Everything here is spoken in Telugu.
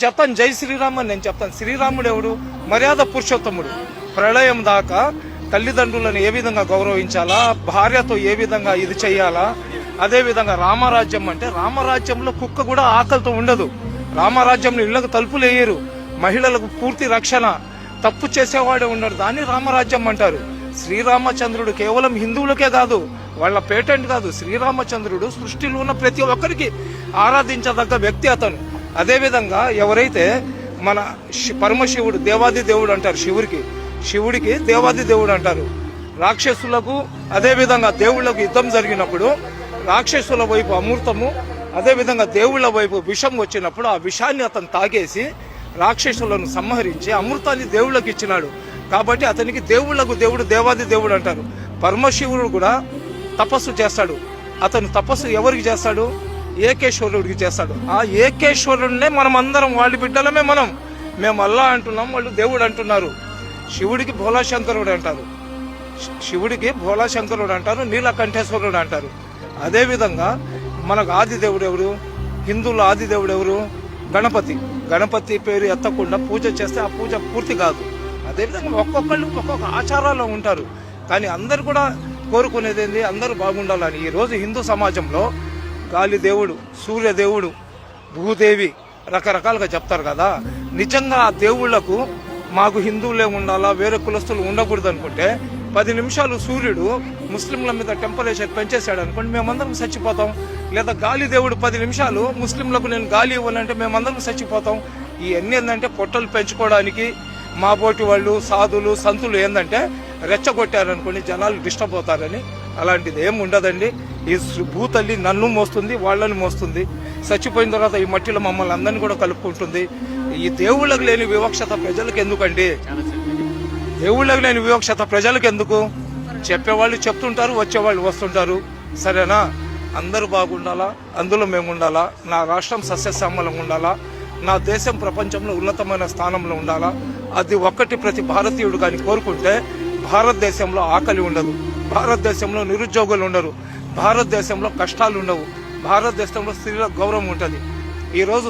చెప్తాను జై శ్రీరామ్ అని నేను చెప్తాను. శ్రీరాముడు ఎవడు? మర్యాద పురుషోత్తముడు. ప్రళయం దాకా తల్లిదండ్రులను ఏ విధంగా గౌరవించాలా, భార్యతో ఏ విధంగా ఇది చెయ్యాలా. అదే విధంగా రామరాజ్యం అంటే రామరాజ్యంలో కుక్క కూడా ఆకలితో ఉండదు. రామరాజ్యంలో ఇళ్లకు తలుపులు వేయరు, మహిళలకు పూర్తి రక్షణ, తప్పు చేసేవాడే ఉన్నాడు. దాన్ని రామరాజ్యం అంటారు. శ్రీరామచంద్రుడు కేవలం హిందువులకే కాదు, వాళ్ళ పేటెంట్ కాదు. శ్రీరామచంద్రుడు సృష్టిలో ఉన్న ప్రతి ఒక్కరికి ఆరాధించదగ్గ వ్యక్తి అతను. అదేవిధంగా ఎవరైతే మన పరమశివుడు దేవాది దేవుడు అంటారు, శివుడికి దేవాది దేవుడు అంటారు. రాక్షసులకు అదేవిధంగా దేవుళ్లకు యుద్ధం జరిగినప్పుడు రాక్షసుల వైపు అమృతము, అదేవిధంగా దేవుళ్ల వైపు విషం వచ్చినప్పుడు ఆ విషాన్ని అతను తాగేసి రాక్షసులను సంహరించి అమృతాన్ని దేవుళ్ళకి ఇచ్చినాడు. కాబట్టి అతనికి దేవుళ్లకు దేవుడు దేవాది దేవుడు అంటారు. పరమశివుడు కూడా తపస్సు చేస్తాడు. అతను తపస్సు ఎవరికి చేస్తాడు? ఏకేశ్వరుడికి చేస్తాడు. ఆ ఏకేశ్వరుడినే మనం అందరం వాళ్ళ బిడ్డలమే. మేము అల్లా అంటున్నాం, వాళ్ళు దేవుడు అంటున్నారు. శివుడికి భోలాశంకరుడు అంటారు, నీలకంఠేశ్వరుడు అంటారు. అదేవిధంగా మనకు ఆది దేవుడు ఎవరు? హిందువుల ఆది దేవుడు ఎవరు? గణపతి పేరు ఎత్తకుండా పూజ చేస్తే ఆ పూజ పూర్తి కాదు. అదేవిధంగా ఒక్కొక్కళ్ళు ఒక్కొక్క ఆచారాల్లో ఉంటారు. కానీ అందరు కూడా కోరుకునేది ఏంది? అందరూ బాగుండాలని. ఈరోజు హిందూ సమాజంలో గాలి దేవుడు, సూర్యదేవుడు, భూదేవి రకరకాలుగా చెప్తారు కదా. నిజంగా ఆ దేవుళ్లకు మాకు హిందువులే ఉండాలా, వేరే కులస్తులు ఉండకూడదు అనుకుంటే 10 నిమిషాలు సూర్యుడు ముస్లింల మీద టెంపరేచర్ పెంచేశాడు అనుకోండి, మేమందరం చచ్చిపోతాం. లేదా గాలి దేవుడు 10 నిమిషాలు ముస్లింలకు నేను గాలి ఇవ్వాలంటే మేమందరం చచ్చిపోతాం. ఇవన్నీ ఏంటంటే పొట్టలు పెంచుకోవడానికి మా బోటి వాళ్ళు, సాధులు, సంతులు ఏంటంటే రెచ్చగొట్టారనుకోండి జనాలు డిస్టర్బ్ అవుతారని. అలాంటిది ఏమి ఉండదండి. ఈ భూతల్లి నన్ను మోస్తుంది, వాళ్ళని మోస్తుంది. చచ్చిపోయిన తర్వాత ఈ మట్టిలో మమ్మల్ని అందరినీ కూడా కలుపుకుంటుంది. ఈ దేవుళ్ళకు లేని వివక్షత ప్రజలకు ఎందుకండి? దేవుళ్ళకు లేని వివక్షత ప్రజలకు ఎందుకు? చెప్పేవాళ్ళు చెప్తుంటారు, వచ్చేవాళ్ళు వస్తుంటారు. సరేనా? అందరూ బాగుండాలా, అందులో మేము ఉండాలా. నా రాష్ట్రం సస్యశ్యామలంగా ఉండాలా, నా దేశం ప్రపంచంలో ఉన్నతమైన స్థానంలో ఉండాలా. అది ఒక్కటి ప్రతి భారతీయుడు కానీ కోరుకుంటే భారతదేశంలో ఆకలి ఉండదు, భారతదేశంలో నిరుద్యోగులు ఉండరు, భారతదేశంలో కష్టాలు ఉండవు, భారతదేశంలో స్త్రీల గౌరవం ఉంటుంది. ఈరోజు